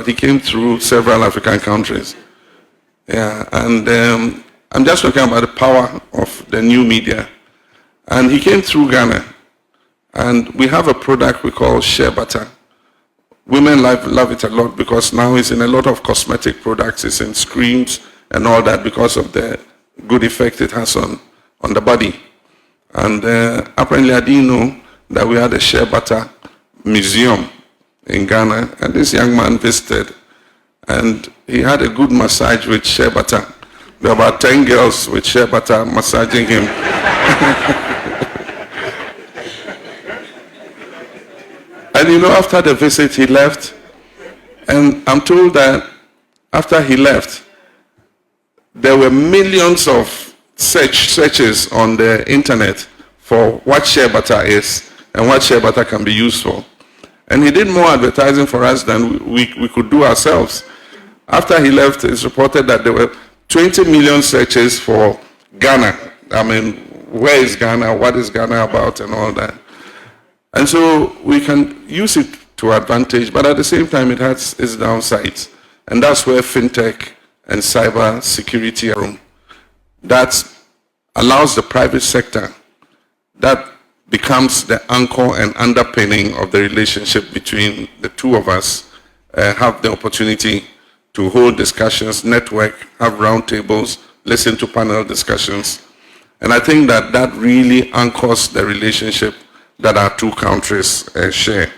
he came through several African countries. Yeah, and I'm just talking about the power of the new media. And he came through Ghana. And we have a product we call Shea Butter. Women love it a lot because now it's in a lot of cosmetic products. It's in creams and all that because of the good effect it has on the body. And apparently I didn't know that we had a Shea Butter museum in Ghana. And this young man visited. And he had a good massage with Shea Butter. There were about 10 girls with Shea Butter massaging him. And you know, after the visit, he left. And I'm told that after he left, there were millions of searches on the internet for what Shea Butter is and what Shea Butter can be used for. And he did more advertising for us than we could do ourselves. After he left, it's reported that there were 20 million searches for Ghana. I mean, where is Ghana? What is Ghana about? And all that. And so we can use it to advantage, but at the same time, it has its downsides. And that's where fintech and cyber security are. That allows the private sector, that becomes the anchor and underpinning of the relationship between the two of us, have the opportunity to hold discussions, network, have roundtables, listen to panel discussions. And I think that that really anchors the relationship that our two countries share.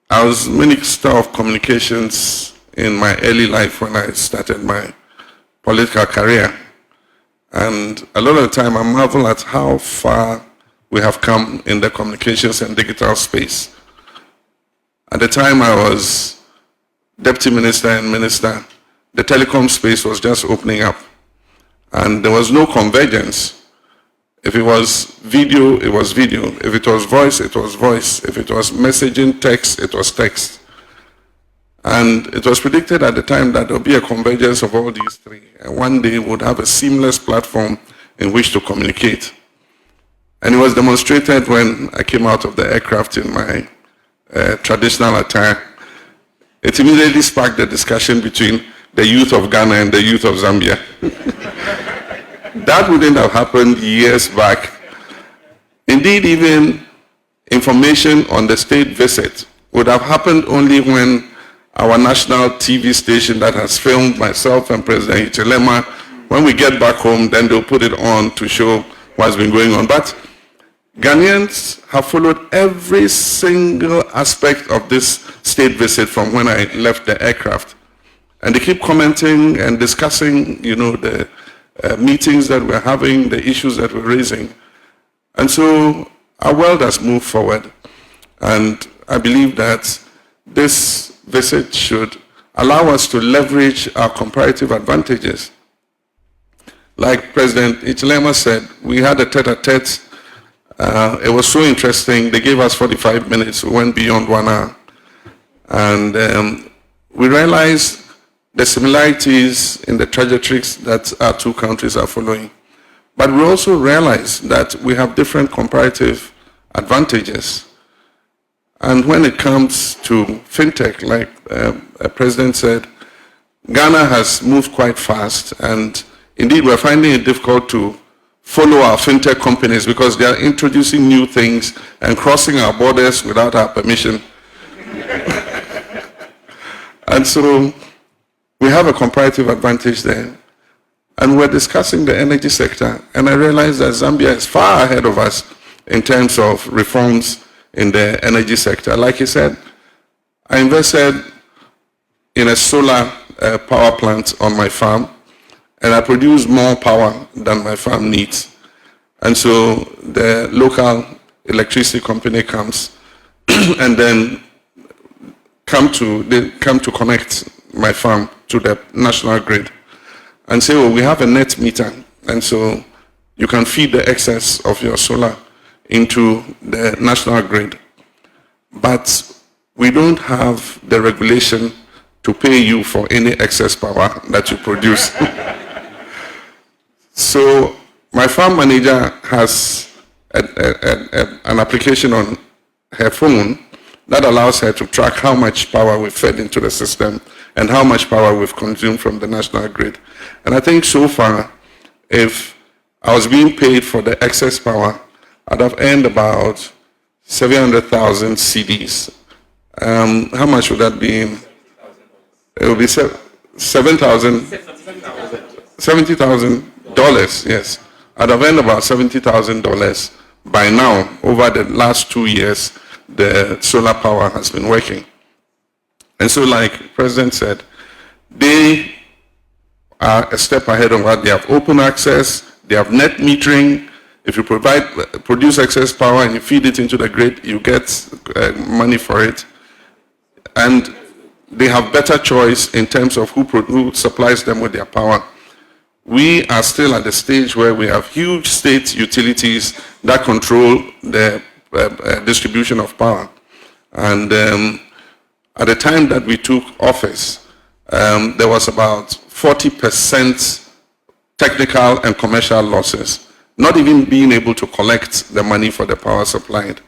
I was Minister of Communications in my early life when I started my political career. And a lot of the time I marvel at how far we have come in the communications and digital space. At the time I was Deputy Minister and Minister, the telecom space was just opening up. And there was no convergence. If it was video, it was video. If it was voice, it was voice. If it was messaging, text, it was text. And it was predicted at the time that there would be a convergence of all these three. And one day we would have a seamless platform in which to communicate. And it was demonstrated when I came out of the aircraft in my traditional attire. It immediately sparked the discussion between the youth of Ghana and the youth of Zambia. That wouldn't have happened years back. Indeed, even information on the state visit would have happened only when our national TV station that has filmed myself and President Hichilema, when we get back home, then they'll put it on to show what's been going on. But Ghanaians have followed every single aspect of this state visit from when I left the aircraft. And they keep commenting and discussing, you know, the meetings that we're having, the issues that we're raising. And so our world has moved forward. And I believe that this visit should allow us to leverage our comparative advantages. Like President Hichilema said, we had a tete-a-tete. It was so interesting. They gave us 45 minutes. We went beyond 1 hour. And we realized the similarities in the trajectories that our two countries are following. But we also realize that we have different comparative advantages. And when it comes to fintech, like the President said, Ghana has moved quite fast. And indeed, we're finding it difficult to follow our fintech companies because they are introducing new things and crossing our borders without our permission. And so we have a comparative advantage there. And we're discussing the energy sector, and I realized that Zambia is far ahead of us in terms of reforms in the energy sector. Like he said, I invested in a solar power plant on my farm, and I produce more power than my farm needs. And so the local electricity company comes and then they come to connect my farm to the national grid and say, well, we have a net meter, and so you can feed the excess of your solar into the national grid. But we don't have the regulation to pay you for any excess power that you produce. So my farm manager has an application on her phone That allows her to track how much power we've fed into the system and how much power we've consumed from the national grid. And I think so far, if I was being paid for the excess power, I'd have earned about 700,000 CDs. How much would that be? It would be $70,000, yes. I'd have earned about $70,000 by now. Over the last 2 years, the solar power has been working. And so, like the President said, they are a step ahead of what they have open access, they have net metering. If you produce excess power and you feed it into the grid, you get money for it. And they have better choice in terms of who supplies them with their power. We are still at the stage where we have huge state utilities that control the distribution of power. And at the time that we took office, there was about 40% technical and commercial losses, not even being able to collect the money for the power supplied.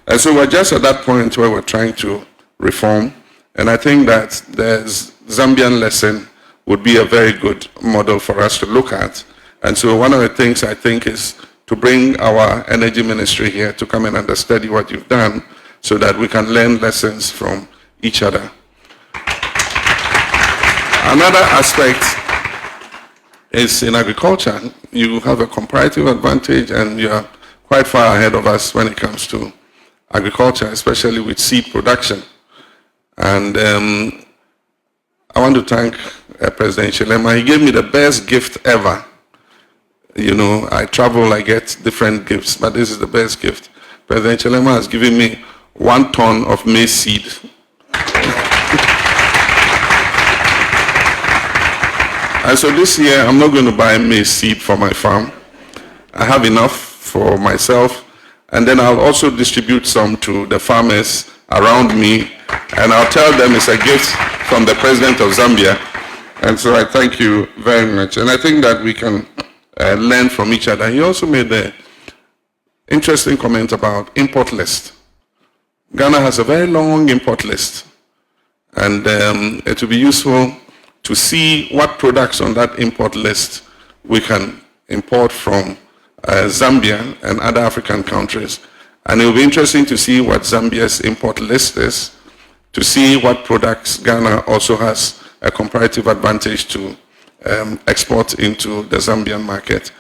And so we're just at that point where we're trying to reform. And I think that the Zambian lesson would be a very good model for us to look at. And so one of the things I think is to bring our energy ministry here to come and understudy what you've done so that we can learn lessons from each other. Another aspect is in agriculture. You have a comparative advantage and you're quite far ahead of us when it comes to agriculture, especially with seed production. And I want to thank President Chilema. He gave me the best gift ever. You know, I travel, I get different gifts, but this is the best gift. President Chilema has given me 1 ton of maize seed. And so this year, I'm not going to buy maize seed for my farm. I have enough for myself, and then I'll also distribute some to the farmers around me, and I'll tell them it's a gift from the President of Zambia. And so I thank you very much. And I think that we can learn from each other. He also made the interesting comment about import list. Ghana has a very long import list, and it will be useful to see what products on that import list we can import from Zambia and other African countries. And it will be interesting to see what Zambia's import list is, to see what products Ghana also has a comparative advantage to export into the Zambian market.